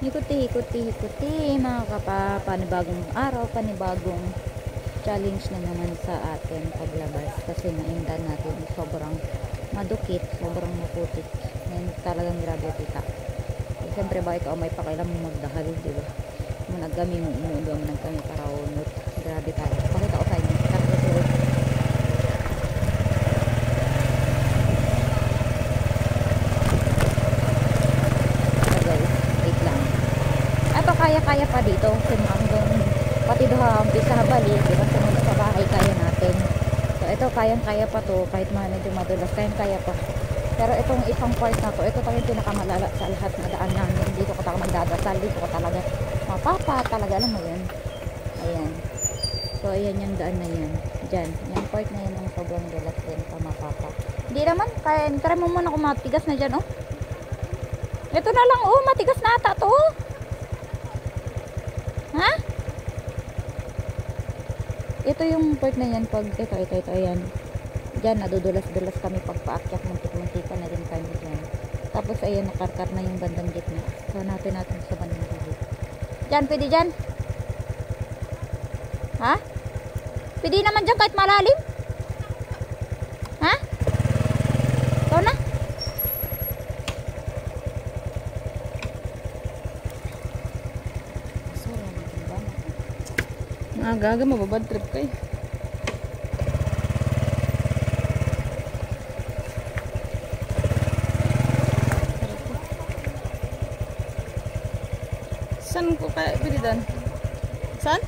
Hikuti mga kapa, panibagong araw, panibagong challenge na naman sa atin paglabas kasi naindan natin sobrang madukit, sobrang maputik. Ngayon talagang grabe kita. Siyempre ba ikaw may pakialam mo magdahal, di ba? Managkami mo, umuulo mo nagkami para unot. Grabe tayo. Pakita ko sa inyo. Kaya pa dito hanggang pati doha umpisa balik, diba, sumunod sa bahay kaya natin. So ito kaya pa to kahit medyo madulas, kaya pa. Pero itong isang part na to, ito talaga yung pinakamalala sa lahat na daan namin. Dito ko talaga magdadasal, dito ko talaga mapapa talaga, alam mo yun. Ayan, so ayan yung daan na yan dyan, yung part na yan ang sobrang dulas din pa mapapa. Hindi naman, kaya try mo muna kung matigas na dyan. Oh, ito na lang, oh, matigas na ata to. Ha? Ito yung part na yan pag ito ayan. Diyan nadudulas-dulas kami pag paakyat, muntik-muntikan na rin kami diyan. Tapos ayan nakarkar na yung bandang gitna. So natin sa bandang gitna. Diyan, pwede diyan. Ha? Pwede naman diyan kahit malalim. Ha? Ito na. Aga-aga mababad trip kayo. Saan ko kaya pilitan? Saan?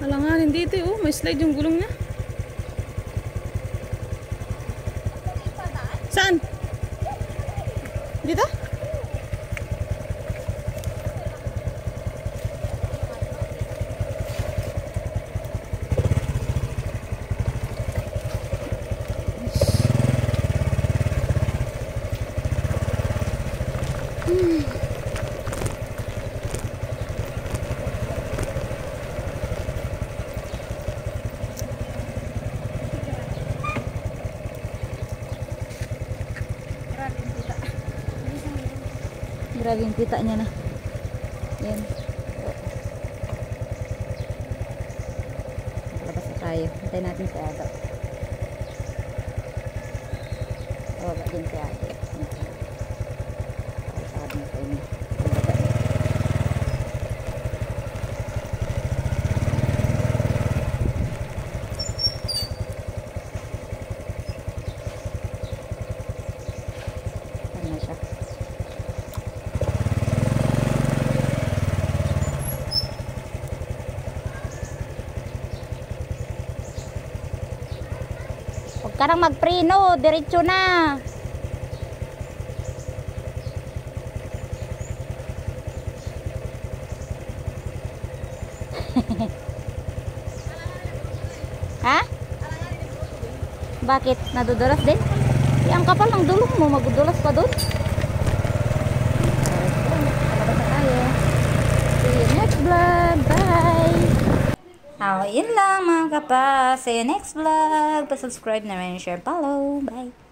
Alanganin dito oh, may slide yung gulong niya. Saan? Dito? Grabe yung kita niya na. Yan. Nakalabas na tayo. Hintay natin si Ado. Baba din si Ado. Sabi na sa inyo. Saan na siya? Huwag ka nang magpreno, diretso na. Ha? Bakit? Nadudulas din? Ang kapal ng dulong mo, magdudulas pa doon. See you next vlog. Bye! Yun lang mga kapa. See you next vlog. Pa-subscribe na rin, share, follow. Bye!